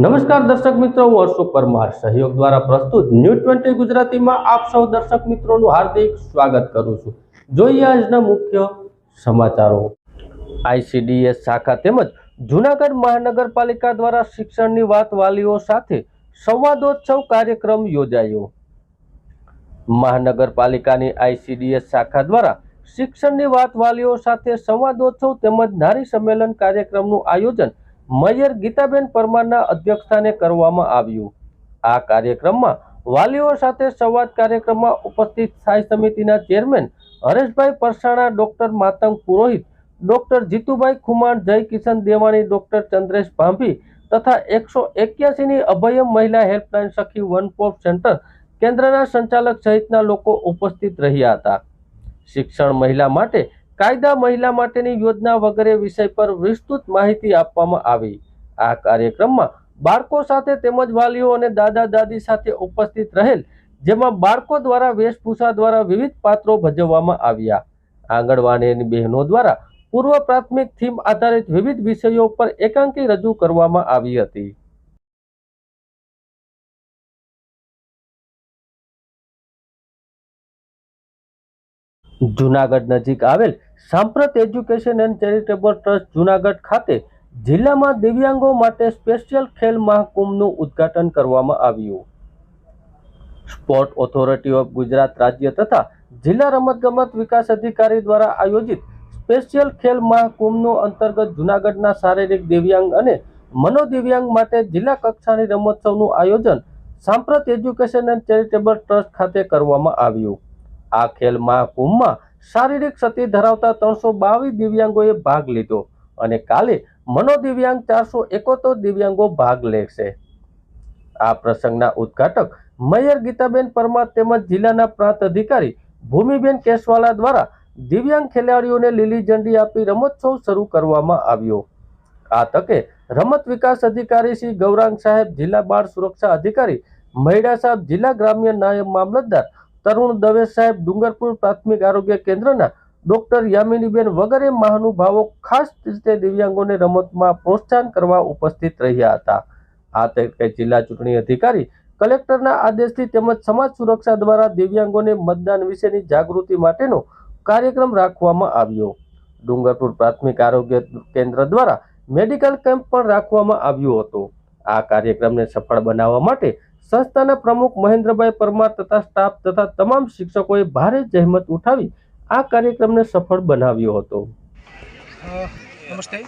નમસ્કાર દર્શક મિત્રો, હું અશોક પરમાર સહયોગ દ્વારા પ્રસ્તુત ન્યૂઝ 20 ગુજરાતીમાં આપ સૌ દર્શક મિત્રોનું હાર્દિક સ્વાગત કરું છું। જોઈએ આજના મુખ્ય સમાચારો। આઈસીડીએસ શાખા તેમજ જૂનાગઢ મહાનગરપાલિકા દ્વારા શિક્ષણની વાત વાલીઓ સાથે સંવાદોત્સવ કાર્યક્રમ યોજાયો। મહાનગરપાલિકાની આઈસીડીએસ શાખા દ્વારા શિક્ષણની વાત વાલીઓ સાથે સંવાદોત્સવ તેમજ નારી સંમેલન કાર્યક્રમનું આયોજન મેયર ગીતાબેન પરમારના અધ્યક્ષસ્થાને કરવામાં આવ્યું। આ કાર્યક્રમમાં વાલીઓ સાથે સંવાદ કાર્યક્રમમાં ઉપસ્થિત સ્થાયી સમિતિના ચેરમેન હરેશભાઈ પરસાણા, ડોક્ટર માતંગ પુરોહિત, ડોક્ટર જીતુભાઈ ખુમાણ, જય કિશન દેવાણી, ડોક્ટર ચંદ્રેશ ભાંભી તથા 181ની અભયમ મહિલા હેલ્પલાઇન સખી વન સ્ટોપ સેન્ટર કેન્દ્રના સંચાલક સહિતના લોકો ઉપસ્થિત રહ્યા હતા। શિક્ષણ મહિલા માટે કાયદા, મહિલા માટેની યોજના વગેરે વિષય પર વિસ્તૃત માહિતી આપવામાં આવી। આ કાર્યક્રમમાં બાળકો સાથે તેમજ વાલીઓ અને દાદા દાદી સાથે ઉપસ્થિત રહેલ, જેમાં બાળકો દ્વારા વેશભૂષા દ્વારા વિવિધ પાત્રો ભજવવામાં આવ્યા। આંગણવાડીની બહેનો દ્વારા પૂર્વ પ્રાથમિક થીમ આધારિત વિવિધ વિષયો પર એકાંકી રજૂ કરવામાં આવી હતી। જૂનાગઢ નજીક આવેલ સાંપ્રત education and charitable trust Junagadh ખાતે જિલ્લામાં દિવ્યાંગો માટે સ્પેશિયલ ખેલ મહાકુંભનું ઉદ્ઘાટન કરવામાં આવ્યું। સ્પોર્ટ ઓથોરિટી ઓફ ગુજરાત રાજ્ય તથા જિલ્લા રમતગમત વિકાસ અધિકારી દ્વારા આયોજિત સ્પેશિયલ ખેલ મહાકુંભનું અંતર્ગત જૂનાગઢના શારીરિક દિવ્યાંગ અને મનોદિવ્યાંગ માટે જિલ્લા કક્ષાની રમોત્સવનું આયોજન સાંપ્રત એજ્યુકેશન એન્ડ ચેરિટેબલ ટ્રસ્ટ ખાતે કરવામાં આવ્યું। આ ખેલ મહાકુંભમાં શારીરિક ક્ષતિ ધરાવતા 322 દિવ્યાંગોએ ભાગ લીધો અને કાલે મનોદિવ્યાંગ 471 દિવ્યાંગો ભાગ લેશે। આ પ્રસંગના ઉદ્ઘાટક મેયર ગીતાબેન પરમાર તેમજ જિલ્લાના પ્રાંત અધિકારી ભૂમિબેન કેશવાલા દ્વારા દિવ્યાંગ ખેલાડીઓને લીલી ઝંડી આપી રમોત્સવ શરૂ કરવામાં આવ્યો। આ તકે રમત વિકાસ અધિકારી શ્રી ગૌરાંગ સાહેબ, જિલ્લા બાળ સુરક્ષા અધિકારી મહિડા સાહેબ, જિલ્લા ગ્રામ્ય નાયબ મામલતદાર તરુણ દવે સાહેબ, ડુંગરપુર પ્રાથમિક આરોગ્ય કેન્દ્રના ડોક્ટર યામિનીબેન વગેરે મહાનુભાવો ખાસ રીતે દિવ્યાંગોને રમતમાં પ્રોત્સાહન કરવા ઉપસ્થિત રહ્યા હતા। આ તકે જિલ્લા ચૂંટણી અધિકારી કલેક્ટરના આદેશથી તેમજ સમાજ સુરક્ષા દ્વારા દિવ્યાંગોને મતદાન વિશેની જાગૃતિ માટેનો કાર્યક્રમ રાખવામાં આવ્યો। ડુંગરપુર પ્રાથમિક આરોગ્ય કેન્દ્ર દ્વારા મેડિકલ કેમ્પ પણ રાખવામાં આવ્યો હતો। આ કાર્યક્રમને સફળ બનાવવા માટે સંસ્થાના પ્રમુખ મહેન્દ્રભાઈ પરમાર તથા સ્ટાફ તથા તમામ શિક્ષકોએ ભારે જહેમત ઉઠાવી આ કાર્યક્રમને સફળ બનાવ્યો હતો। નમસ્તે,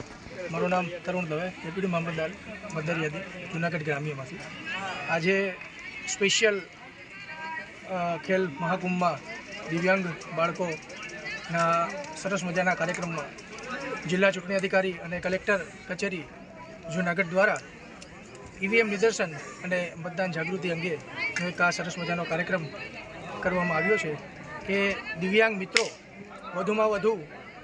મારું નામ તરુણ દવે, ડેપ્યુટી મામલતદાર મતદાર યાદી જૂનાગઢ ગ્રામ્યમાંથી। આજે સ્પેશિયલ ખેલ મહાકુંભમાં દિવ્યાંગ બાળકોના સરસ મજાના કાર્યક્રમમાં જિલ્લા ચૂંટણી અધિકારી અને કલેક્ટર કચેરી જૂનાગઢ દ્વારા ઈવીએમ નિદર્શન અને મતદાન જાગૃતિ અંગે એક આ સરસ મજાનો કાર્યક્રમ કરવામાં આવ્યો છે કે દિવ્યાંગ મિત્રો વધુમાં વધુ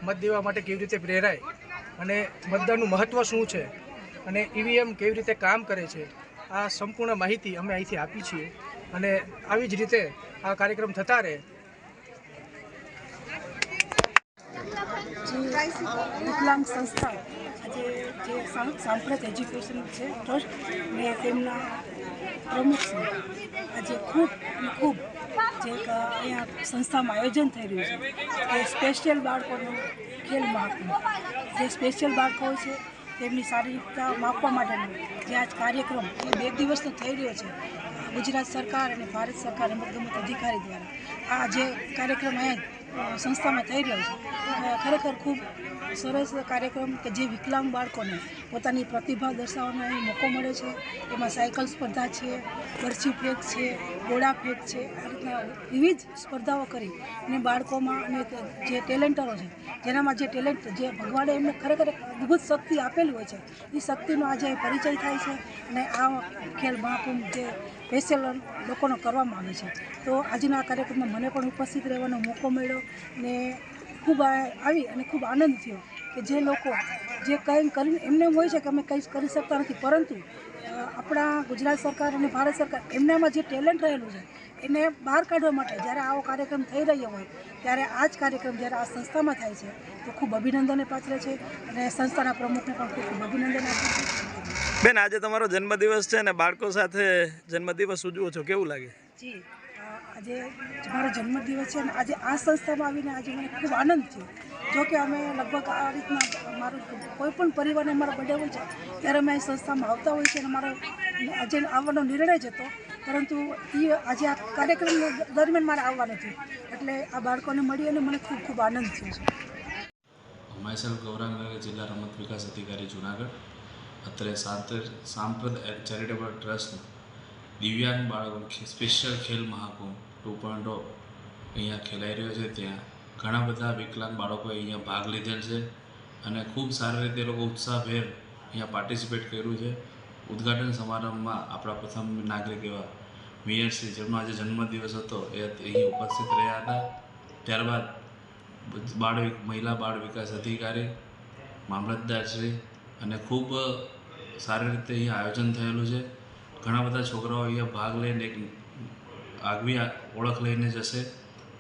મત દેવા માટે કેવી રીતે પ્રેરાય અને મતદાનનું મહત્ત્વ શું છે અને ઈવીએમ કેવી રીતે કામ કરે છે, આ સંપૂર્ણ માહિતી અમે અહીંથી આપી છીએ અને આવી જ રીતે આ કાર્યક્રમ થતા રહે। વિકલાંગ સંસ્થા આજે જે સાંપ્રત એજ્યુકેશન છે ટ્રસ્ટ ને તેમના પ્રમુખ છે આજે ખૂબ જે અહીંયા સંસ્થામાં આયોજન થઈ રહ્યું છે એ સ્પેશિયલ બાળકોનું ખેલ મહાકુંભ, જે સ્પેશિયલ બાળકો હોય છે તેમની શારીરિકતા માપવા માટેનો જે આજ કાર્યક્રમ એ 2 દિવસનો થઈ રહ્યો છે ગુજરાત સરકાર અને ભારત સરકાર રમતગમત અધિકારી દ્વારા આ જે કાર્યક્રમ અહીંયા સંસ્થામાં થઈ રહ્યો છે ખરેખર ખૂબ સરસ કાર્યક્રમ કે જે વિકલાંગ બાળકોને પોતાની પ્રતિભા દર્શાવવાનો અહીં મોકો મળે છે। એમાં સાયકલ સ્પર્ધા છે, બરછી ફેંક છે, ગોળા ફેંક છે, આ રીતના વિવિધ સ્પર્ધાઓ કરી અને બાળકોમાં અને જે ટેલેન્ટરો છે જેનામાં જે ટેલેન્ટ જે ભગવાને એમને ખરેખર અદ્ભુત શક્તિ આપેલી હોય છે એ શક્તિનો આજે પરિચય થાય છે અને આ ખેલ મહાકુંભ જે સ્પેશિયલ લોકોનો કરવામાં આવે છે। તો આજના કાર્યક્રમમાં મને પણ ઉપસ્થિત રહેવાનો મોકો મળ્યો ને ખૂબ આવી અને ખૂબ આનંદ થયો કે જે લોકો જે કંઈ કરીને એમને એમ હોય છે કે અમે કંઈ કરી શકતા નથી, પરંતુ આપણા ગુજરાત સરકાર અને ભારત સરકાર એમનામાં જે ટેલેન્ટ રહેલું છે એને બહાર કાઢવા માટે જ્યારે આવો કાર્યક્રમ થઈ રહ્યો હોય ત્યારે આ જ કાર્યક્રમ જ્યારે આ સંસ્થામાં થાય છે તો ખૂબ અભિનંદનને પાત્ર છે અને સંસ્થાના પ્રમુખને પણ ખૂબ અભિનંદન આપું છું। બેન, આજે તમારો જન્મદિવસ છે ને બાળકો સાથે જન્મદિવસ ઉજવો છો, કેવું લાગે? જી આજે મારો જન્મદિવસ છે ને આજે આ સંસ્થામાં આવીને આજે મને ખૂબ આનંદ છે. જો કે અમે લગભગ આ રીતના મારું કોઈ પણ પરિવારને મારા બર્થડે હોય છે ત્યારે અમે આ સંસ્થામાં આવતા હોય છે અને મારો આજે આવવાનો નિર્ણય જ હતો, પરંતુ એ આજે આ કાર્યક્રમ દરમિયાન મારે આવવાનું થયું એટલે આ બાળકોને મળી અને મને ખૂબ ખૂબ આનંદ થયો છે. myself ગૌરાંગ જિલ્લા રમત વિકાસ અધિકારી જુનાગઢ. અત્રે સાંપ્રત ચેરિટેબલ ટ્રસ્ટનું દિવ્યાંગ બાળકો સ્પેશિયલ ખેલ મહાકુંભ 2.0 અહીંયા ખેલાઈ રહ્યો છે. ત્યાં ઘણા બધા વિકલાંગ બાળકોએ અહીંયા ભાગ લીધેલ છે અને ખૂબ સારી રીતે એ લોકો ઉત્સાહભેર અહીંયા પાર્ટિસિપેટ કર્યું છે. ઉદ્ઘાટન સમારંભમાં આપણા પ્રથમ નાગરિક એવા મેયરશ્રી, જેમનો આજે જન્મદિવસ હતો, એ અહીં ઉપસ્થિત રહ્યા હતા. ત્યારબાદ મહિલા બાળ વિકાસ અધિકારી, મામલતદારશ્રી અને ખૂબ સારી રીતે અહીંયા આયોજન થયેલું છે. ઘણા બધા છોકરાઓ અહીંયા ભાગ લઈને એક આગવી ઓળખ લઈને જશે.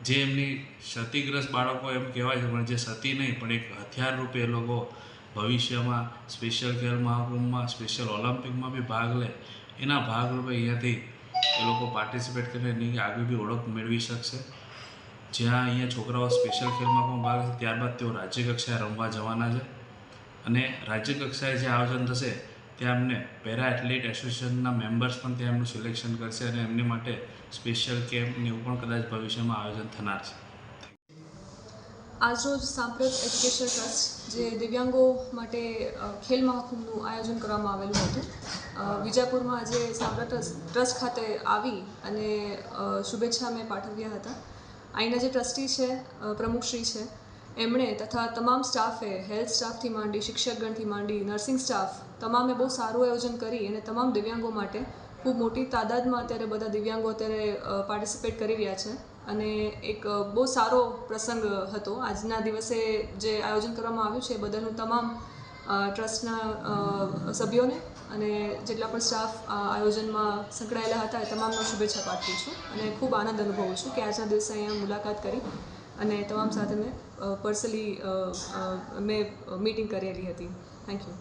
જે એમની ક્ષતિગ્રસ્ત બાળકો એમ કહેવાય છે, પણ જે ક્ષતિ નહીં પણ એક હથિયાર રૂપે એ લોકો ભવિષ્યમાં સ્પેશિયલ ખેલ મહાકુંભમાં, સ્પેશિયલ ઓલિમ્પિકમાં બી ભાગ લે, એના ભાગરૂપે અહીંયાથી એ લોકો પાર્ટિસિપેટ કરીને એની આગળ બી ઓળખ મેળવી શકશે. જ્યાં અહીંયા છોકરાઓ સ્પેશિયલ ખેલ મહાકુંભમાં ભાગ લેશે, ત્યારબાદ તેઓ રાજ્ય કક્ષાએ રમવા જવાના છે અને રાજ્ય કક્ષાએ જે આયોજન થશે ત્યાં એમને પેરા એથ્લેટ એસોસિએશનના મેમ્બર્સ પણ ત્યાં એમનું સિલેક્શન કરશે અને એમની માટે સ્પેશિયલ કેમ્પને એવું પણ કદાચ ભવિષ્યમાં આયોજન થનાર છે. આજરોજ સાંપ્રત એજ્યુકેશન ટ્રસ્ટ જે દિવ્યાંગો માટે ખેલ મહાકુંભનું આયોજન કરવામાં આવેલું હતું, વિજાપુરમાં આજે સાંપ્રત ટ્રસ્ટ ખાતે આવી અને શુભેચ્છા મેં પાઠવ્યા હતા. અહીંના જે ટ્રસ્ટી છે, પ્રમુખશ્રી છે, એમણે તથા તમામ સ્ટાફે, હેલ્થ સ્ટાફથી માંડી, શિક્ષકગણથી માંડી, નર્સિંગ સ્ટાફ, તમામે બહુ સારું આયોજન કરી અને તમામ દિવ્યાંગો માટે ખૂબ મોટી તાદાદમાં અત્યારે બધા દિવ્યાંગો અત્યારે પાર્ટિસિપેટ કરી રહ્યા છે અને એક બહુ સારો પ્રસંગ હતો. આજના દિવસે જે આયોજન કરવામાં આવ્યું છે એ બદલનું તમામ ટ્રસ્ટના સભ્યોને અને જેટલા પણ સ્ટાફ આયોજનમાં સંકળાયેલા હતા એ તમામનો શુભેચ્છા પાઠવું છું અને ખૂબ આનંદ અનુભવું છું કે આજના દિવસે અહીંયા મુલાકાત કરી અને તમામ સાથે મેં પર્સનલી મેં મીટિંગ કરેલી હતી. Thank you.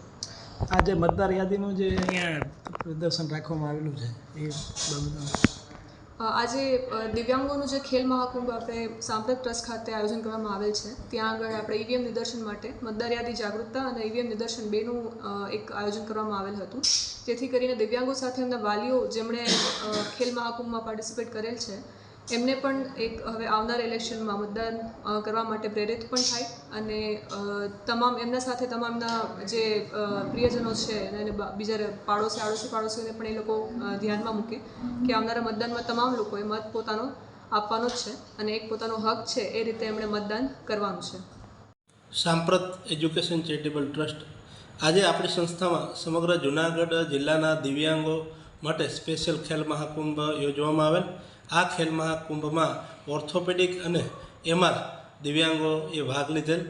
આજે મતદાર યાદીનું જે અહીંયા પ્રદર્શન રાખવામાં આવેલું છે એ બાબતમાં આજે દિવ્યાંગોનું જે ખેલ મહાકુંભ આપણે સાંપ્રત ટ્રસ્ટ ખાતે આયોજન કરવામાં આવેલ છે, ત્યાં આગળ આપણે ઈવીએમ નિદર્શન માટે મતદાર યાદી જાગૃતતા અને ઈવીએમ નિદર્શન બેનું એક આયોજન કરવામાં આવેલ હતું, જેથી કરીને દિવ્યાંગો સાથે એમના વાલીઓ જેમણે ખેલ મહાકુંભમાં પાર્ટિસિપેટ કરેલ છે એમને પણ એક હવે આવનાર ઇલેક્શનમાં મતદાન કરવા માટે પ્રેરિત પણ થાય અને તમામ એમના સાથે તમામના જે પ્રિયજનો છે અને બીજા પાડોશીઓને પણ એ લોકો ધ્યાનમાં મૂકે કે આવનારા મતદાનમાં તમામ લોકોએ મત પોતાનો આપવાનો જ છે અને એક પોતાનો હક છે એ રીતે એમણે મતદાન કરવાનું છે. સાંપ્રત એજ્યુકેશન ચેરિટેબલ ટ્રસ્ટ આજે આપણી સંસ્થામાં સમગ્ર જૂનાગઢ જિલ્લાના દિવ્યાંગો માટે સ્પેશિયલ ખેલ મહાકુંભ યોજવામાં આવેલ. આ ખેલ મહાકુંભમાં ઓર્થોપેડિક અને એમઆર દિવ્યાંગોએ ભાગ લીધેલ,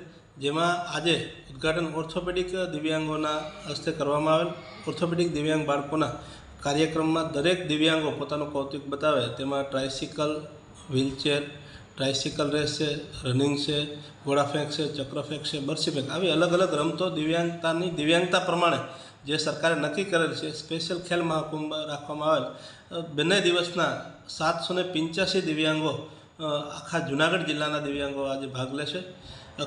જેમાં આજે ઉદ્ઘાટન ઓર્થોપેડિક દિવ્યાંગોના હસ્તે કરવામાં આવેલ. ઓર્થોપેડિક દિવ્યાંગ બાળકોના કાર્યક્રમમાં દરેક દિવ્યાંગો પોતાનું કૌતુક બતાવે, તેમાં ટ્રાયસિકલ, વ્હીલચેર, ટ્રાયસિકલ રેસ છે, રનિંગ છે, ઘોડા ફેંક છે, ચક્ર ફેંક છે, બરછી ફેંક, આવી અલગ અલગ રમતો દિવ્યાંગતા પ્રમાણે જે સરકારે નક્કી કરેલ છે સ્પેશિયલ ખેલ મહાકુંભ રાખવામાં આવેલ. બંને દિવસના 785 દિવ્યાંગો, આખા જૂનાગઢ જિલ્લાના દિવ્યાંગો આજે ભાગ લેશે.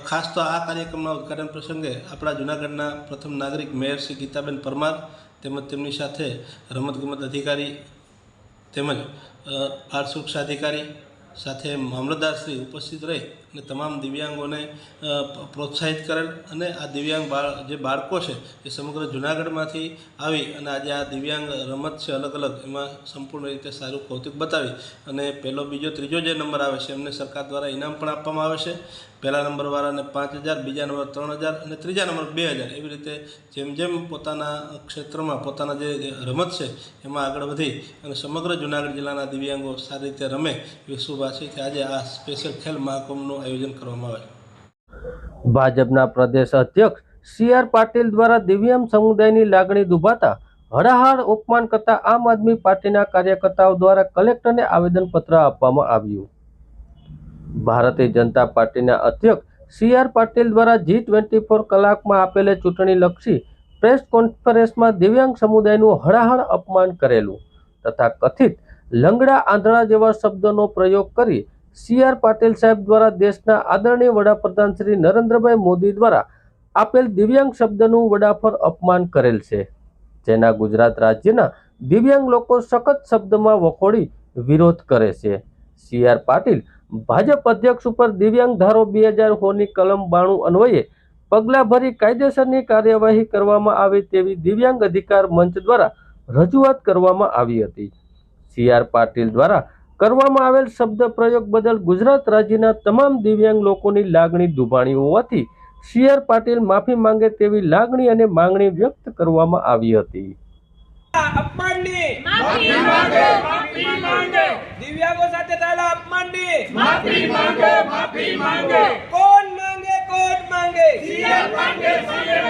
ખાસ તો આ કાર્યક્રમના ઉદ્ઘાટન પ્રસંગે આપણા જૂનાગઢના પ્રથમ નાગરિક મેયર શ્રી ગીતાબેન પરમાર તેમજ તેમની સાથે રમતગમત અધિકારી તેમજ બાળ સુરક્ષા અધિકારી સાથે મામલતદારશ્રી ઉપસ્થિત રહી અને તમામ દિવ્યાંગોને પ્રોત્સાહિત કરેલ અને આ દિવ્યાંગ જે બાળકો છે એ સમગ્ર જૂનાગઢમાંથી આવી અને આજે આ દિવ્યાંગ રમત છે અલગ અલગ, એમાં સંપૂર્ણ રીતે સારું કૌતુક બતાવી અને પહેલો, બીજો, ત્રીજો જે નંબર આવે છે એમને સરકાર દ્વારા ઇનામ પણ આપવામાં આવે છે. પહેલા નંબરવાળાને 5,000, બીજા નંબર 3,000 અને ત્રીજા નંબર 2,000, એવી રીતે જેમ જેમ પોતાના ક્ષેત્રમાં પોતાના જે રમત છે એમાં આગળ વધી અને સમગ્ર જૂનાગઢ જિલ્લાના દિવ્યાંગો સારી રીતે રમે એવી શુભ આશયથી આજે આ સ્પેશિયલ ખેલ મહાકુંભનું આયોજન કરવામાં આવે. ભાજપના પ્રદેશ અધ્યક્ષ CR પાટીલ દ્વારા દિવ્યાંગ સમુદાયની લાગણી દુભાતા હળાહળ અપમાન કરતા આમ આદમી પાર્ટીના કાર્યકર્તાઓ દ્વારા કલેક્ટરને આવેદનપત્ર આપવામાં આવ્યું. ભારતીય જનતા પાર્ટીના અધ્યક્ષ CR પાટીલ દ્વારા G24 કલાકમાં આપેલે ચૂંટણીલક્ષી પ્રેસ કોન્ફરન્સમાં દિવ્યાંગ સમુદાયનું હળાહળ અપમાન કરેલું તથા કથિત લંગડા આંધળા જેવા શબ્દોનો પ્રયોગ કરી CR પાટીલ સાહેબ દ્વારા દેશના આદરણીય વડાપ્રધાન શ્રી નરેન્દ્રભાઈ મોદી દ્વારા આપેલ દિવ્યાંગ શબ્દનું વડાફર અપમાન કરેલ છે, જેના ગુજરાત રાજ્યના દિવ્યાંગ લોકો સખત શબ્દમાં વખોડી વિરોધ કરે છે. CR પાટીલ ભાજપ અધ્યક્ષ ઉપર દિવ્યાંગ ધારો 2006ની કલમ 92 અન્વયે પગલાં ભરી કાયદેસરની કાર્યવાહી કરવામાં આવે તેવી દિવ્યાંગ અધિકાર મંચ દ્વારા રજૂઆત કરવામાં આવી હતી. CR પાટીલ દ્વારા કરવામાં આવેલ શબ્દ પ્રયોગ બદલ ગુજરાત રાજ્યના તમામ દિવ્યાંગ લોકોની લાગણી દુભાણી હોવાથી CR પાટીલ માફી માંગે તેવી લાગણી અને માંગણી વ્યક્ત કરવામાં આવી હતી. અપમાનની માફી માંગે, માફી માંગે. દિવ્યાંગો સાથે થયેલા અપમાનની માફી માંગે, માફી માંગે. કોણ માંગે, કોણ માંગે? CR માંગે, CR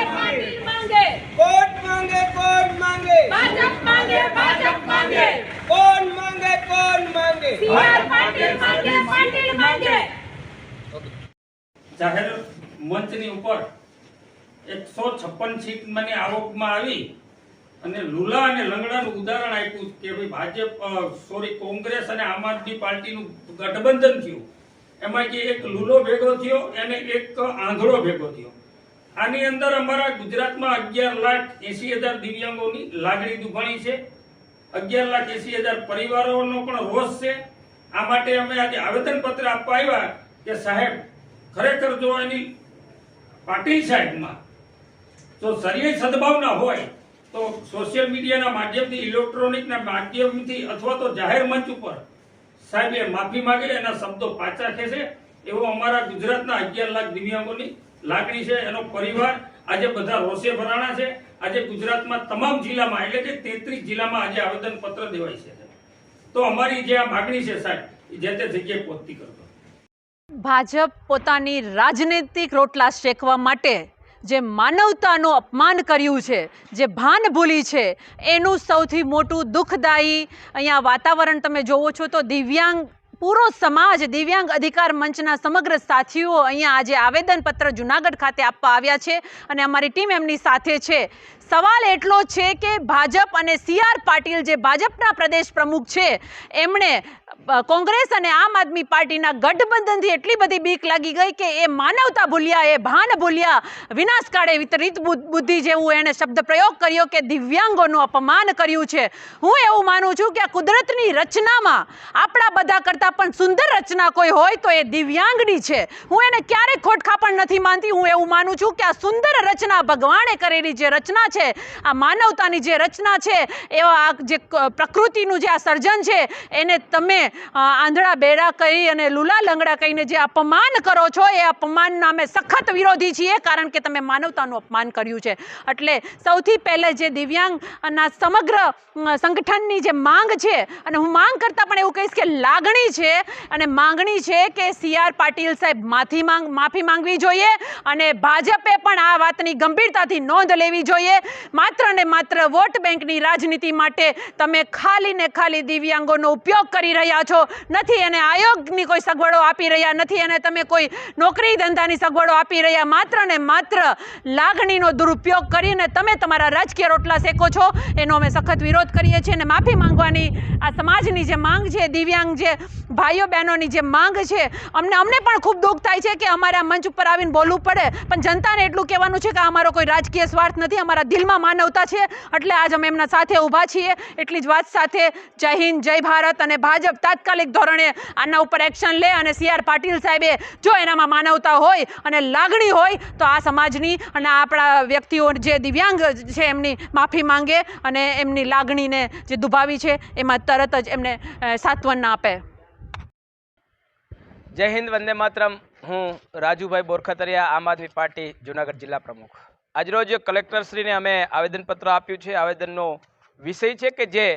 માંગે. કોણ માંગે, કોણ માંગે? ભાજપ માંગે, ભાજપ માંગે. કોણ માંગે, કોણ માંગે? CR પાટીલ માંગે, પાટીલ માંગે. જાહેર મંચની ઉપર 156 સીટ મને આવકમાં આવી અને લુલા અને લંગડાનું ઉદાહરણ આપ્યું કે ભાઈ ભાજપ કોંગ્રેસ અને આમ આદમી પાર્ટીનું ગઠબંધન થયું, એમાંથી એક લુલો ભેગો થયો અને એક આંધળો ભેગો થયો. આની અંદર અમારા ગુજરાતમાં 11,80,000 દિવ્યાંગોની લાગણી દુભાણી છે, 11,80,000 પરિવારોનો પણ રોષ છે. આ માટે અમે આજે આવેદનપત્ર આપવા આવ્યા કે સાહેબ, ખરેખર જો એની પાટીલ સાહેબમાં જો સરિયાઈ સદભાવના હોય તો સોશિયલ મીડિયાના માધ્યમથી, ઇલેક્ટ્રોનિકના માધ્યમથી અથવા તો જાહેર મંચ ઉપર સાહેબે માફી માંગે, એના શબ્દો પાછા ખેંચે એવો અમારા ગુજરાતના 11 લાખ દિવ્યાંગોની લાગણી છે. એનો પરિવાર આજે બધા રોષે ભરાણા છે. આજે ગુજરાતમાં તમામ જિલ્લામાં એટલે કે 33 જિલ્લામાં આજે આવેદનપત્ર દેવાય છે. તો અમારી જે આ માગણી છે સાહેબ, એ જે તે જગ્યાએ પહોંચતી કરતો. ભાજપ પોતાની રાજનૈતિક રોટલા શેકવા માટે જે માનવતાનું અપમાન કર્યું છે, જે ભાન ભૂલી છે, એનું સૌથી મોટું દુઃખદાયી અહીંયા વાતાવરણ તમે જોવો છો. તો દિવ્યાંગ પૂરો સમાજ, દિવ્યાંગ અધિકાર મંચના સમગ્ર સાથીઓ અહીંયા આજે આવેદનપત્ર જુનાગઢ ખાતે આપવા આવ્યા છે અને અમારી ટીમ એમની સાથે છે. સવાલ એટલો છે કે ભાજપ અને CR પાટીલ જે ભાજપના પ્રદેશ પ્રમુખ છે, એમણે કોંગ્રેસ અને આમ આદમી પાર્ટીના ગઠબંધનથી એટલી બધી બીક લાગી ગઈ કે એ માનવતા ભૂલ્યા, એ ભાન ભૂલ્યા, વિનાશકાળે વિતરિત બુદ્ધિ જેવું એણે શબ્દ પ્રયોગ કર્યો કે દિવ્યાંગોનું અપમાન કર્યું છે. હું એવું માનું છું કે આ કુદરતની રચનામાં આપણા બધા કરતાં પણ સુંદર રચના કોઈ હોય તો એ દિવ્યાંગની છે. હું એને ક્યારેય ખોટખાપણ નથી માનતી. હું એવું માનું છું કે આ સુંદર રચના, ભગવાને કરેલી જે રચના છે, આ માનવતાની જે રચના છે, એવા આ જે પ્રકૃતિનું જે આ સર્જન છે, એને તમે આંધળા બેડા કહી અને લુલા લંગડા કહીને જે અપમાન કરો છો, એ અપમાનના અમે સખત વિરોધી છીએ, કારણ કે તમે માનવતાનું અપમાન કર્યું છે. એટલે સૌથી પહેલે જે દિવ્યાંગના સમગ્ર સંગઠનની જે માંગ છે, અને હું માંગ કરતાં પણ એવું કહીશ કે લાગણી છે અને માંગણી છે કે CR પાટીલ સાહેબ માફી માંગવી જોઈએ અને ભાજપે પણ આ વાતની ગંભીરતાથી નોંધ લેવી જોઈએ. માત્ર ને માત્ર વોટ બેંકની રાજનીતિ માટે તમે ખાલી ને ખાલી દિવ્યાંગોનો ઉપયોગ કરી રહ્યા છો. નથી એને આયોગની કોઈ સગવડો આપી રહ્યા, નથી એને તમે કોઈ નોકરી ધંધાની સગવડો આપી રહ્યા. માત્ર ને માત્ર લાગણીનો દુરુપયોગ કરીને તમે તમારા રાજકીય રોટલા શેકો છો. એનો અમે સખત વિરોધ કરીએ છીએ અને માફી માંગવાની આ સમાજની જે માંગ છે, દિવ્યાંગ જે ભાઈઓ બહેનોની જે માંગ છે, અમને પણ ખૂબ દુઃખ થાય છે કે અમારે આ મંચ ઉપર આવીને બોલવું પડે, પણ જનતાને એટલું કહેવાનું છે કે અમારો કોઈ રાજકીય સ્વાર્થ નથી, અમારા દિલમાં માનવતા છે. એટલે આજ અમે એમના સાથે ઊભા છીએ. એટલી જ વાત સાથે જય હિન્દ, જય ભારત. અને ભાજપ તાત્કાલિક ધોરણે આના ઉપર એક્શન લે અને CR પાટીલ સાહેબે જો એનામાં માનવતા હોય અને લાગણી હોય તો આ સમાજની અને આપણા વ્યક્તિઓ જે દિવ્યાંગ છે એમની માફી માંગે અને એમની લાગણીને જે દુભાવી છે એમાં તરત જ એમને સાંત્વના આપે. જય હિન્દ, વંદે માતરમ. હું રાજુભાઈ બોરખતરિયા, આમ આદમી પાર્ટી જુનાગઢ જિલ્લા પ્રમુખ. આજરોજ કલેક્ટરશ્રીને અમે આવેદનપત્ર આપ્યું છે. આવેદનનો વિષય છે કે જે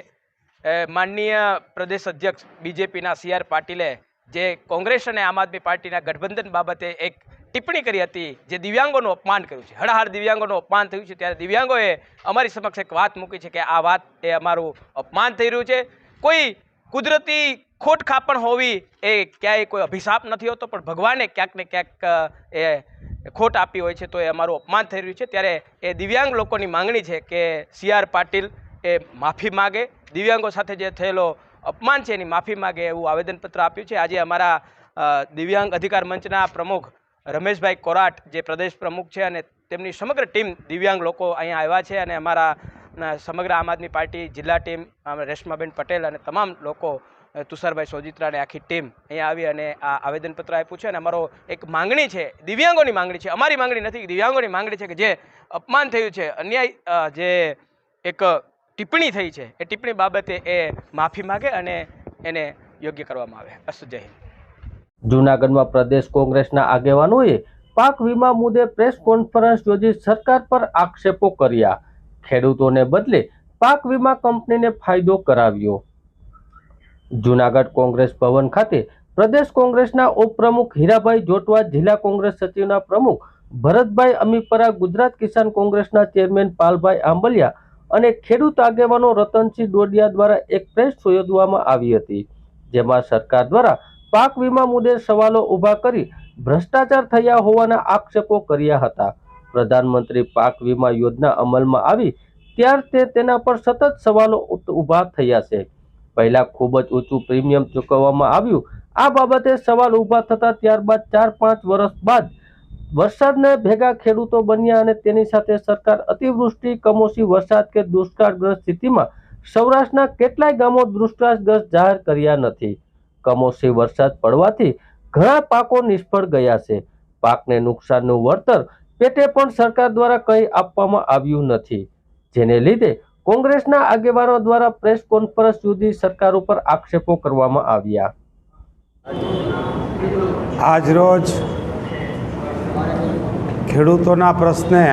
માનનીય પ્રદેશ અધ્યક્ષ બીજેપીના CR પાટીલે જે કોંગ્રેસ અને આમ આદમી પાર્ટીના ગઠબંધન બાબતે એક ટિપ્પણી કરી હતી, જે દિવ્યાંગોનું અપમાન કર્યું છે, હળહળ દિવ્યાંગોનું અપમાન થયું છે, ત્યારે દિવ્યાંગોએ અમારી સમક્ષ એક વાત મૂકી છે કે આ વાત એ અમારું અપમાન થઈ રહ્યું છે. કોઈ કુદરતી ખોટ ખાપણ હોવી એ ક્યાંય કોઈ અભિશાપ નથી હોતો, પણ ભગવાને ક્યાંક ને ક્યાંક એ ખોટ આપી હોય છે તો એ અમારું અપમાન થઈ રહ્યું છે. ત્યારે એ દિવ્યાંગ લોકોની માંગણી છે કે CR પાટીલ એ માફી માગે, દિવ્યાંગો સાથે જે થયેલો અપમાન છે એની માફી માગે એવું આવેદનપત્ર આપ્યું છે. આજે અમારા દિવ્યાંગ અધિકાર મંચના પ્રમુખ રમેશભાઈ કોરાટ જે પ્રદેશ પ્રમુખ છે અને તેમની સમગ્ર ટીમ દિવ્યાંગ લોકો અહીંયા આવ્યા છે અને અમારા સમગ્ર આમ આદમી પાર્ટી જિલ્લા ટીમ રેશમાબેન પટેલ અને તમામ લોકો તુષારભાઈ સોજિત્રા અને આખી ટીમ અહીંયા આવી અને આ આવેદનપત્ર આપ્યું છે. અને અમારો એક માંગણી છે, દિવ્યાંગોની માંગણી છે, અમારી માંગણી નથી, દિવ્યાંગોની માંગણી છે કે જે અપમાન થયું છે, અન્યાય જે એક ટિપ્પણી થઈ છે એ ટિપ્પણી બાબતે એ માફી માગે અને એને યોગ્ય કરવામાં આવે. અસ્તુ, જય હિન્દ. જૂનાગઢમાં પ્રદેશ કોંગ્રેસના આગેવાનોએ પાક વીમા મુદ્દે પ્રેસ કોન્ફરન્સ યોજી સરકાર પર આક્ષેપો કર્યા. ખેડૂતોને બદલે પાક વીમા કંપનીને ફાયદો કરાવ્યો. જૂનાગઢ કોંગ્રેસ ભવન ખાતે પ્રદેશ કોંગ્રેસના ઉપપ્રમુખ હીરાભાઈ જોટવા, જિલ્લા કોંગ્રેસ સચિવના પ્રમુખ ભરતભાઈ અમીપરા, ગુજરાત કિસાન કોંગ્રેસના ચેરમેન પાલભાઈ આંબલિયા અને ખેડૂત આગેવાનો રતનસિંહ ડોડિયા દ્વારા એક પ્રેસ યોજવામાં આવી હતી, જેમાં સરકાર દ્વારા પાક વીમા મુદ્દે સવાલો ઊભા કરી ભ્રષ્ટાચાર થયા હોવાના આક્ષેપો કર્યા હતા. પ્રધાનમંત્રી પાક વીમા યોજના અમલમાં આવી ત્યારથી તેના પર સતત સવાલો ઊભા થયા છે. પહેલા ખૂબ જ ઊંચું પ્રીમિયમ ચૂકવવામાં આવ્યું. આ બાબતે સવાલ ઊભા થતા ત્યારબાદ 4-5 વર્ષ બાદ વરસાદને ભેગા ખેડૂતો બન્યા અને તેની સાથે સરકાર અતિવૃષ્ટિ, કમોસમી વરસાદ કે દુષ્કાળગ્રસ્ત સ્થિતિમાં સૌરાષ્ટ્રના કેટલાય ગામો દુષ્કાળગ્રસ્ત જાહેર કર્યા નથી. કમોસમી વરસાદ પડવાથી ઘણા પાકો નિષ્ફળ ગયા છે. પાકને નુકસાનનું વળતર પેટે પણ સરકાર દ્વારા કંઈ આપવામાં આવ્યું નથી, જેને લીધે કોંગ્રેસના આગેવાનો દ્વારા પ્રેસ કોન્ફરન્સ યોજી સરકાર ઉપર આક્ષેપો કરવામાં આવ્યા. આજરોજ ખેડૂતોના પ્રશ્ને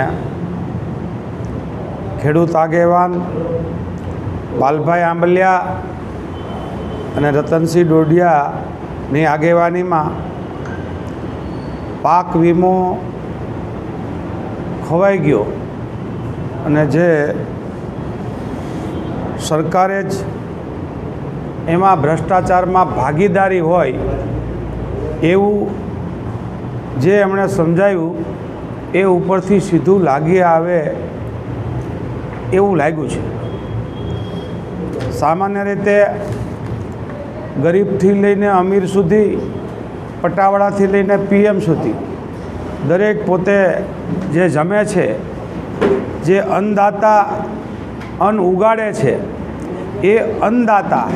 ખેડૂત આગેવાન પાલભાઈ આંબલિયા અને રતનસિંહ ડોડિયાની આગેવાનીમાં પાક વીમો ખવાઈ ગયો અને જે સરકારે જ એમાં ભ્રષ્ટાચારમાં ભાગીદારી હોય એવું જે એમણે સમજાવ્યું એ ઉપરથી સીધું લાગી આવે એવું લાગ્યું છે. સામાન્ય રીતે ગરીબથી લઈને અમીર સુધી, પટાવાળાથી લઈને PM સુધી દરેક પોતે જે જમે છે, જે અન્નદાતા અન્ન ઉગાડે છે, એ અન્નદાતા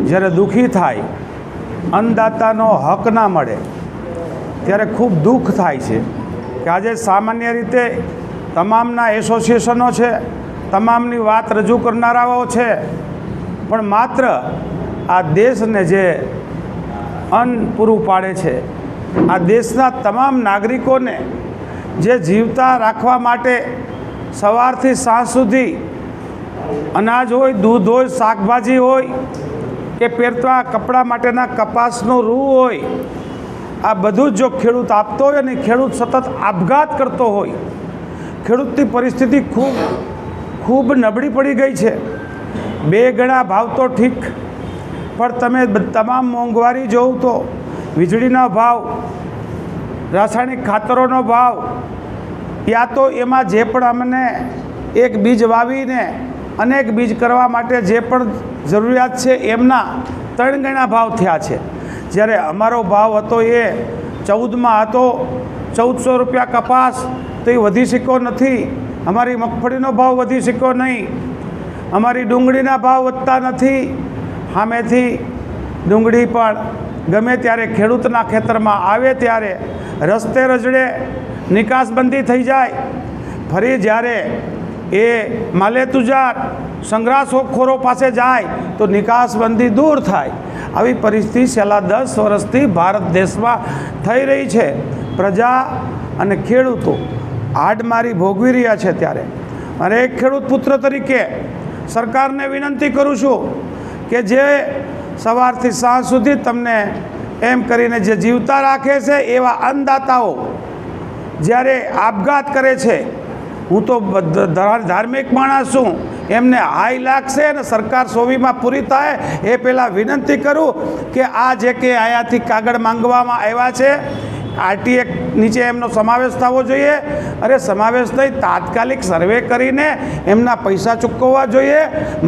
જ્યારે દુઃખી થાય, અન્નદાતાનો હક ના મળે ત્યારે ખૂબ દુઃખ થાય છે કે આજે સામાન્ય રીતે તમામના એસોસિએશનો છે, તમામની વાત રજૂ કરનારાઓ છે, પણ માત્ર આ દેશને જે અન્ન પૂરું પાડે છે, આ દેશના તમામ નાગરિકોને જે જીવતા રાખવા માટે સવારથી સાંજ સુધી અનાજ હોય, દૂધ હોય, શાકભાજી હોય કે પહેરતા કપડાં માટેના કપાસનો રૂ હોય, આ બધું જ જો ખેડૂત આપતો હોય અને ખેડૂત સતત આપઘાત કરતો હોય, ખેડૂતની પરિસ્થિતિ ખૂબ નબળી પડી ગઈ છે. 2 ગણા ભાવ તો ઠીક, પણ તમે તમામ મોંઘવારી જોવો તો વીજળીનો ભાવ, રાસાયણિક ખાતરોનો ભાવ, યા તો એમાં જે પણ અમને એક બીજ વાવીને અનેક બીજ કરવા માટે જે પણ જરૂરિયાત છે એમના 3 ગણા ભાવ થયા છે. જ્યારે અમારો ભાવ હતો એ 14માં હતો 1400 રૂપિયા કપાસ, તો એ વધી શક્યો નથી. અમારી મગફળીનો ભાવ વધી શક્યો નહીં, અમારી ડુંગળીના ભાવ વધતા નથી. સામેથી ડુંગળી પણ ગમે ત્યારે ખેડૂતના ખેતરમાં આવે ત્યારે રસ્તે રજડે નિકાસબંધી થઈ જાય. ફરી જ્યારે એ માલેતુજાર સંગ્રહખોરો પાસે જાય તો નિકાસબંધી દૂર થાય. આવી પરિસ્થિતિ છેલ્લા 10 વર્ષથી ભારત દેશમાં થઈ રહી છે. પ્રજા અને ખેડૂતો હાડમારી ભોગવી રહ્યા છે. ત્યારે અને એક ખેડૂત પુત્ર તરીકે સરકારને વિનંતી કરું છું કે જે સવારથી સાંજ સુધી તમને એમ કરીને જે જીવતા રાખે છે એવા અન્નદાતાઓ જ્યારે આપઘાત કરે છે, હું તો ધાર્મિક માણસ છું, એમને હાઈ લાગશે અને સરકાર 24માં પૂરી થાય એ પહેલાં વિનંતી કરું કે આ જે કે અહીંયાથી કાગળ માંગવામાં આવ્યા છે, આરટીએ નીચે એમનો સમાવેશ થવો જોઈએ? અરે સમાવેશ થઈ તાત્કાલિક સર્વે કરીને એમના પૈસા ચૂકવવા જોઈએ.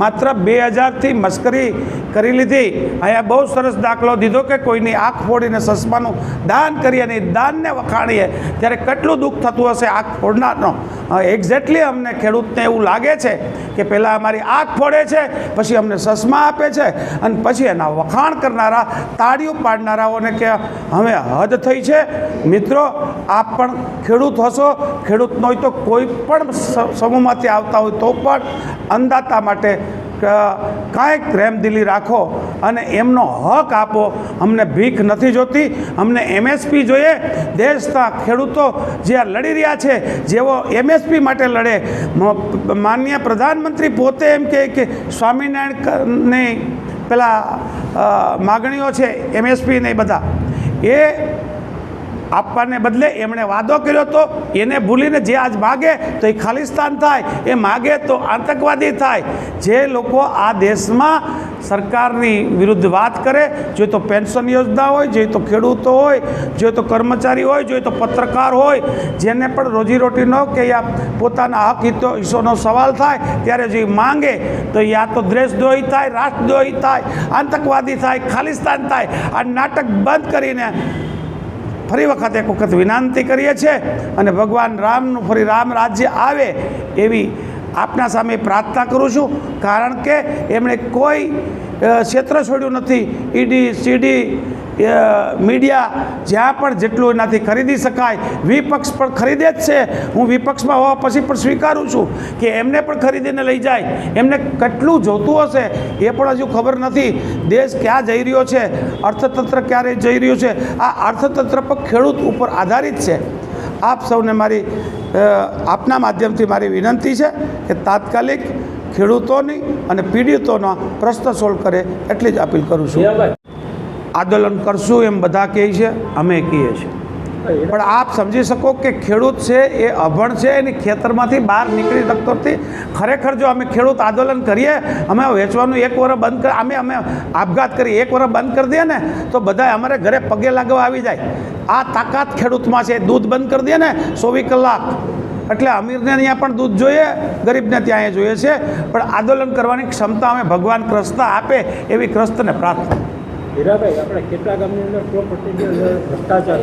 માત્ર 2000થી મશ્કરી કરી લીધી. અહીંયા બહુ સરસ દાખલો દીધો કે કોઈની આંખ ફોડીને સસમાનું દાન કરીએ અને દાનને વખાણીએ ત્યારે કેટલું દુઃખ થતું હશે આંખ ફોડનારનો. એક્ઝેક્ટલી અમને ખેડૂતને એવું લાગે છે કે પહેલાં અમારી આંખ ફોડે છે, પછી અમને સસમા આપે છે અને પછી એના વખાણ કરનારા, તાળીઓ પાડનારાઓને કે હવે હદ થઈ છે. મિત્રો, આપ પણ ખેડૂત હશો, ખેડૂત ન હોય તો કોઈ પણ સમૂહમાંથી આવતા હોય તો પણ અન્નદાતા માટે કાંઈક રહેમદિલી રાખો અને એમનો હક આપો. અમને ભીખ નથી જોતી, અમને એમએસપી જોઈએ. દેશના ખેડૂતો જે આ લડી રહ્યા છે, જેવો એમએસપી માટે લડે. માનનીય પ્રધાનમંત્રી પોતે એમ કહે કે સ્વામિનારાયણની પેલા માગણીઓ છે એમએસપી ને બધા, એ આપવાને બદલે એમણે વાદો કર્યો હતો, એને ભૂલીને જે આજ માગે તો એ ખાલિસ્તાન થાય, એ માગે તો આતંકવાદી થાય. જે લોકો આ દેશમાં સરકારની વિરુદ્ધ વાત કરે, જોઈએ તો પેન્શન યોજના હોય, જોઈએ તો ખેડૂતો હોય, જોઈએ તો કર્મચારી હોય, જોઈએ તો પત્રકાર હોય, જેને પણ રોજીરોટીનો કે યા પોતાના હક હિસ્સોનો સવાલ થાય ત્યારે જે માંગે તો યા તો દેશદ્રોહી થાય, રાષ્ટ્રદ્રોહી થાય, આતંકવાદી થાય, ખાલિસ્તાન થાય. આ નાટક બંધ કરીને ફરી વખત એક વખત વિનંતી કરીએ છીએ અને ભગવાન રામનું ફરી રામ રાજ્ય આવે એવી આપના સામે પ્રાર્થના કરું છું. કારણ કે એમણે કોઈ ક્ષેત્ર છોડ્યું નથી. ઈડી, સીડી, મીડિયા જ્યાં પણ જેટલું એનાથી ખરીદી શકાય, વિપક્ષ પણ ખરીદે જ છે. હું વિપક્ષમાં હોવા પછી પણ સ્વીકારું છું કે એમને પણ ખરીદીને લઈ જાય. એમને કેટલું જોતું હશે એ પણ હજુ ખબર નથી. દેશ ક્યાં જઈ રહ્યો છે, અર્થતંત્ર ક્યારે જઈ રહ્યું છે, આ અર્થતંત્ર પર ખેડૂત ઉપર આધારિત છે. આપ સૌને મારી આપના માધ્યમથી મારી વિનંતી છે કે તાત્કાલિક ખેડૂતોની અને પીડિતોના પ્રશ્ન સોલ્વ કરે એટલી જ અપીલ કરું છું. આંદોલન કરશું એમ બધા કહે છે, અમે કહીએ છીએ, પણ આપ સમજી શકો કે ખેડૂત છે એ અભણ છે, એની ખેતરમાંથી બહાર નીકળી શકતો નથી. ખરેખર જો અમે ખેડૂત આંદોલન કરીએ, અમે વેચવાનું 1 વર્ષ બંધ કરી, અમે આપઘાત કરી 1 વર્ષ બંધ કરી દઈએ ને તો બધા અમારે ઘરે પગે લાગવા આવી જાય. આ તાકાત ખેડૂતમાં છે. દૂધ બંધ કરી દઈએ ને 24 કલાક, એટલે અમીરને અહીંયા પણ દૂધ જોઈએ, ગરીબને ત્યાં એ જોઈએ છે. પણ આંદોલન કરવાની ક્ષમતા અમે ભગવાન કૃષ્ણ આપે એવી કૃષ્ણને પ્રાર્થના. હીરાભાઈ, આપણે કેટલા ગામની અંદર પ્રોપર્ટીની અંદર ભ્રષ્ટાચાર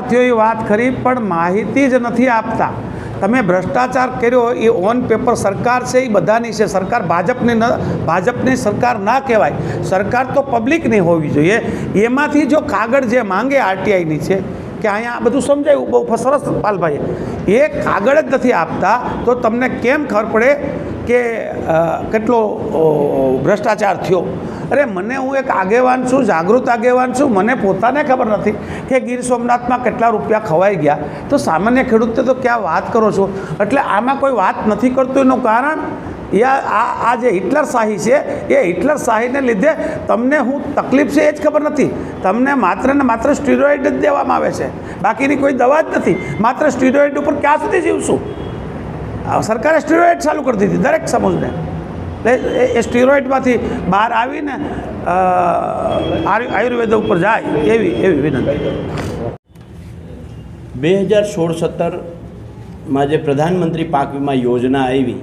થયો એ વાત ખરી, પણ માહિતી જ નથી આપતા. તમે ભ્રષ્ટાચાર કર્યો એ ઓન પેપર સરકાર છે, એ બધાની છે. સરકાર ભાજપની સરકાર ના કહેવાય. સરકાર તો પબ્લિકની હોવી જોઈએ. એમાંથી જો કાગળ જે માંગે આરટીઆઈની છે કે અહીંયા બધું સમજાયું બહુ સરસ પાલભાઈએ, એ કાગળ જ નથી આપતા તો તમને કેમ ખબર પડે કે કેટલો ભ્રષ્ટાચાર થયો? અરે મને, હું એક આગેવાન છું, જાગૃત આગેવાન છું, મને પોતાને ખબર નથી કે ગીર સોમનાથમાં કેટલા રૂપિયા ખવાઈ ગયા, તો સામાન્ય ખેડૂતને તો ક્યાં વાત કરો છો? એટલે આમાં કોઈ વાત નથી કરતું. એનું કારણ આ જે હિટલરશાહી છે, એ હિટલરશાહીને લીધે તમને હું તકલીફ છે એ જ ખબર નથી. તમને માત્ર ને માત્ર સ્ટીરોઇડ જ દેવામાં આવે છે, બાકીની કોઈ દવા જ નથી. માત્ર સ્ટીરોઇડ ઉપર ક્યાં સુધી જીવશું? સરકારે સ્ટીરોઇડ ચાલુ કરી દીધી દરેક સમૂહને. એટલે એ સ્ટીરોઇડમાંથી બહાર આવીને આયુર્વેદ ઉપર જાય એવી વિનંતી. 2016-17માં જે પ્રધાનમંત્રી પાક વીમા યોજના આવી,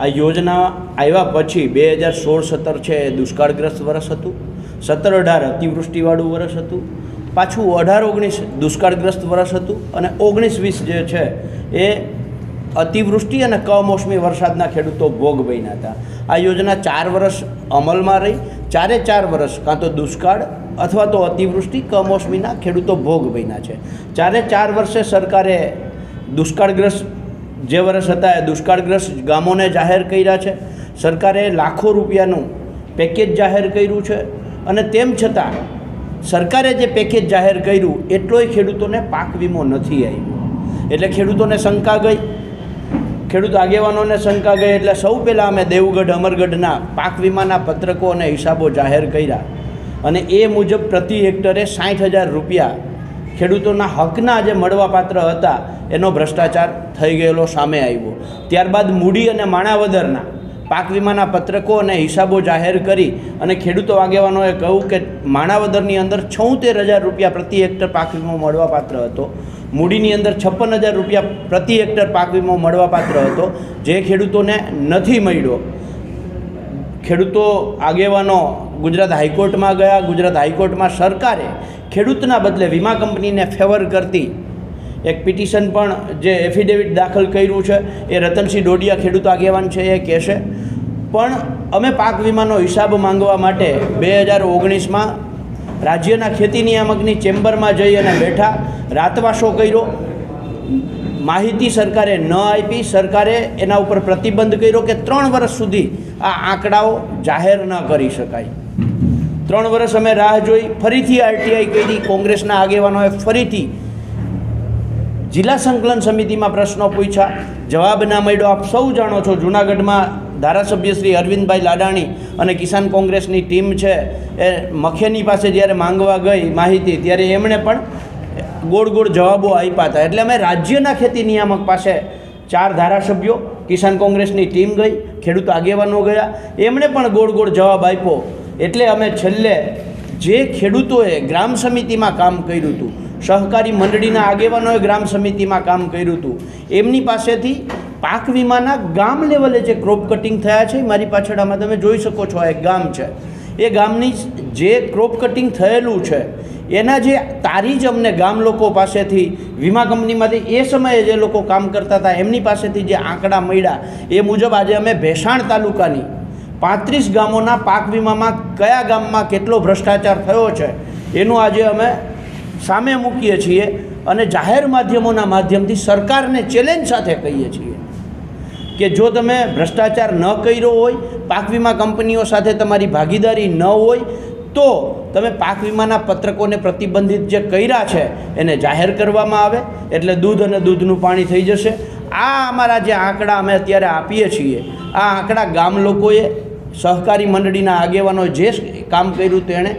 આ યોજના આવ્યા પછી 2016-17 છે એ દુષ્કાળગ્રસ્ત વર્ષ હતું, 17-18 અતિવૃષ્ટિવાળું વર્ષ હતું, પાછું 18-19 દુષ્કાળગ્રસ્ત વર્ષ હતું અને 19-20 જે છે એ અતિવૃષ્ટિ અને કમોસમી વરસાદના ખેડૂતો ભોગ બન્યા હતા. આ યોજના 4 વર્ષ અમલમાં રહી. 4 વર્ષ કાં તો દુષ્કાળ અથવા તો અતિવૃષ્ટિ કમોસમીના ખેડૂતો ભોગ બન્યા છે. 4 વર્ષે સરકારે દુષ્કાળગ્રસ્ત જે વર્ષ હતા એ દુષ્કાળગ્રસ્ત ગામોને જાહેર કર્યા છે. સરકારે લાખો રૂપિયાનું પેકેજ જાહેર કર્યું છે અને તેમ છતાં સરકારે જે પેકેજ જાહેર કર્યું એટલોય ખેડૂતોને પાક વીમો નથી આવ્યો. એટલે ખેડૂતોને શંકા ગઈ, ખેડૂત આગેવાનોને શંકા ગઈ. એટલે સૌ પહેલાં અમે દેવગઢ અમરગઢના પાક વીમાના પત્રકો અને હિસાબો જાહેર કર્યા અને એ મુજબ પ્રતિ હેક્ટરે 60,000 રૂપિયા ખેડૂતોના હકના જે મળવાપાત્ર હતા એનો ભ્રષ્ટાચાર થઈ ગયેલો સામે આવ્યો. ત્યારબાદ મૂડી અને માણાવદરના પાક વીમાના પત્રકો અને હિસાબો જાહેર કરી અને ખેડૂતો આગેવાનોએ કહ્યું કે માણાવદરની અંદર 76,000 રૂપિયા પ્રતિ હેક્ટર પાક વીમો મળવાપાત્ર હતો, મૂડીની અંદર 56,000 રૂપિયા પ્રતિ હેક્ટર પાક વીમો મળવાપાત્ર હતો, જે ખેડૂતોને નથી મળ્યો. ખેડૂતો આગેવાનો ગુજરાત હાઈકોર્ટમાં ગયા. ગુજરાત હાઈકોર્ટમાં સરકારે ખેડૂતના બદલે વીમા કંપનીને ફેવર કરતી એક પિટિશન પણ જે એફિડેવિટ દાખલ કર્યું છે એ રતનસિંહ ડોડિયા ખેડૂત આગેવાન છે એ કહેશે. પણ અમે પાક વીમાનો હિસાબ માંગવા માટે 2019માં રાજ્યના ખેતી નિયામકની ચેમ્બરમાં જઈ અને બેઠા, રાતવાસો કર્યો. માહિતી સરકારે ન આપી. સરકારે એના ઉપર પ્રતિબંધ કર્યો કે 3 વર્ષ સુધી આ આંકડાઓ જાહેર ન કરી શકાય. 3 વર્ષ અમે રાહ જોઈ. ફરીથી આરટીઆઈ કરી. કોંગ્રેસના આગેવાનોએ ફરીથી જિલ્લા સંકલન સમિતિમાં પ્રશ્નો પૂછ્યા, જવાબ ના મળ્યો. આપ સૌ જાણો છો, જૂનાગઢમાં ધારાસભ્ય શ્રી અરવિંદભાઈ લાડાણી અને કિસાન કોંગ્રેસની ટીમ છે એ મખેની પાસે જ્યારે માંગવા ગઈ માહિતી, ત્યારે એમણે પણ ગોળ ગોળ જવાબો આપ્યા હતા. એટલે અમે રાજ્યના ખેતી નિયામક પાસે 4 ધારાસભ્યો, કિસાન કોંગ્રેસની ટીમ ગઈ, ખેડૂત આગેવાનો ગયા, એમણે પણ ગોળ ગોળ જવાબ આપ્યો. એટલે અમે છેલ્લે જે ખેડૂતોએ ગ્રામ સમિતિમાં કામ કર્યું હતું, સહકારી મંડળીના આગેવાનોએ ગ્રામ સમિતિમાં કામ કર્યું હતું, એમની પાસેથી પાક વીમાના ગામ લેવલે જે ક્રોપ કટિંગ થયા છે, મારી પાછળ આમાં તમે જોઈ શકો છો, એક ગામ છે, એ ગામની જે ક્રોપ કટિંગ થયેલું છે એના જે તારી જ અમને ગામ લોકો પાસેથી, વીમા કંપનીમાંથી એ સમયે જે લોકો કામ કરતા હતા એમની પાસેથી જે આંકડા મળ્યા એ મુજબ આજે અમે ભેસાણ તાલુકાની 35 ગામોના પાક વીમામાં કયા ગામમાં કેટલો ભ્રષ્ટાચાર થયો છે એનું આજે અમે સામે મૂકીએ છીએ અને જાહેર માધ્યમોના માધ્યમથી સરકારને ચેલેન્જ સાથે કહીએ છીએ કે જો તમે ભ્રષ્ટાચાર ન કર્યો હોય, પાક વીમા કંપનીઓ સાથે તમારી ભાગીદારી ન હોય, તો તમે પાક વીમાના પત્રકોને પ્રતિબંધિત જે કર્યા છે એને જાહેર કરવામાં આવે, એટલે દૂધ અને દૂધનું પાણી થઈ જશે. આ અમારા જે આંકડા અમે અત્યારે આપીએ છીએ, આ આંકડા ગામ લોકોએ, સહકારી મંડળીના આગેવાનો જે કામ કર્યું તેણે,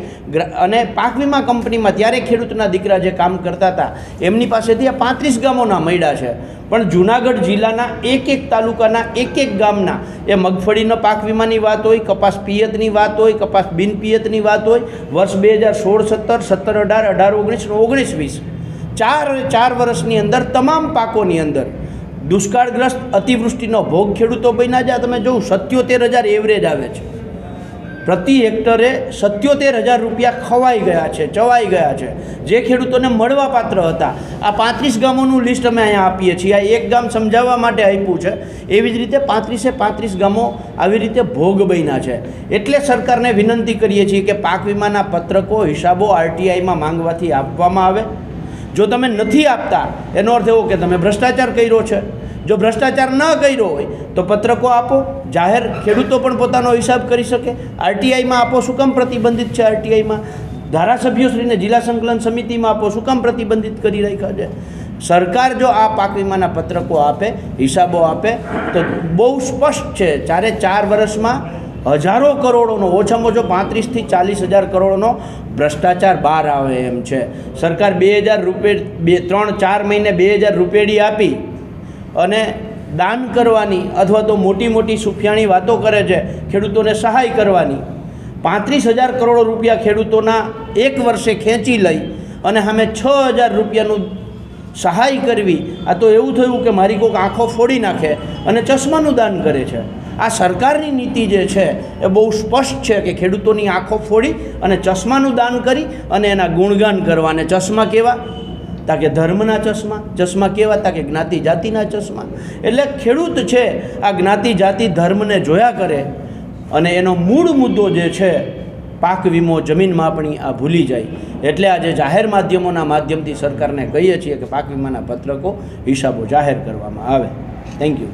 અને પાક વીમા કંપનીમાં ત્યારે ખેડૂતના દીકરા જે કામ કરતા હતા એમની પાસેથી આ 35 ગામોના મળ્યા છે. પણ જૂનાગઢ જિલ્લાના એક તાલુકાના એક ગામના, એ મગફળીનો પાક વીમાની વાત હોય, કપાસ પિયતની વાત હોય, કપાસ બિન પિયતની વાત હોય, વર્ષ 2016-17, 17-18, 19-19-20 4 વર્ષની અંદર તમામ પાકોની અંદર દુષ્કાળગ્રસ્ત અતિવૃષ્ટિનો ભોગ ખેડૂતો બન્યા છે. તમે જોઉં 77,000 એવરેજ આવે છે પ્રતિ હેક્ટરે. 77,000 રૂપિયા ખવાઈ ગયા છે, ચવાઈ ગયા છે, જે ખેડૂતોને મળવાપાત્ર હતા. આ 35 ગામોનું લિસ્ટ અમે અહીંયા આપીએ છીએ. આ એક ગામ સમજાવવા માટે આપ્યું છે. એવી જ રીતે 35 ગામો આવી રીતે ભોગ બન્યા છે. એટલે સરકારને વિનંતી કરીએ છીએ કે પાક વીમાના પત્રકો, હિસાબો આરટીઆઈમાં માંગવાથી આપવામાં આવે. જો તમે નથી આપતા એનો અર્થ એવો કે તમે ભ્રષ્ટાચાર કર્યો છે. જો ભ્રષ્ટાચાર ન કર્યો હોય તો પત્રકો આપો, જાહેર ખેડૂતો પણ પોતાનો હિસાબ કરી શકે. આરટીઆઈમાં આપો, શું કામ પ્રતિબંધિત છે? આરટીઆઈમાં ધારાસભ્યોશ્રીને જિલ્લા સંકલન સમિતિમાં આપો, શું કામ પ્રતિબંધિત કરી રાખ્યા છે? સરકાર જો આ પાક વીમાના પત્રકો આપે, હિસાબો આપે, તો બહુ સ્પષ્ટ છે 4 વર્ષમાં હજારો કરોડોનો, ઓછામાં ઓછો 35,000 થી 40,000 કરોડનો ભ્રષ્ટાચાર બહાર આવે એમ છે. સરકાર 2,000 રૂપિયા 3-4 મહિને 2,000 રૂપિયાડી આપી અને દાન કરવાની અથવા તો મોટી સુફિયાણી વાતો કરે છે ખેડૂતોને સહાય કરવાની. 35,000 કરોડ રૂપિયા ખેડૂતોના એક વર્ષે ખેંચી લઈ અને સામે 6,000 રૂપિયાનું સહાય કરવી. આ તો એવું થયું કે મારી કોઈક આંખો ફોડી નાખે અને ચશ્માનું દાન કરે છે. આ સરકારની નીતિ જે છે એ બહુ સ્પષ્ટ છે કે ખેડૂતોની આંખો ફોડી અને ચશ્માનું દાન કરી અને એના ગુણગાન કરવા. અને ચશ્મા કેવા? તાકે ધર્મના ચશ્મા. ચશ્મા કેવા? તાકે જ્ઞાતિ જાતિના ચશ્મા. એટલે ખેડૂત છે આ જ્ઞાતિ જાતિ ધર્મને જોયા કરે અને એનો મૂળ મુદ્દો જે છે પાક વીમો, જમીન માપણી, આ ભૂલી જાય. એટલે આજે જાહેર માધ્યમોના માધ્યમથી સરકારને કહીએ છીએ કે પાક વીમાના પત્રકો, હિસાબો જાહેર કરવામાં આવે. Thank you.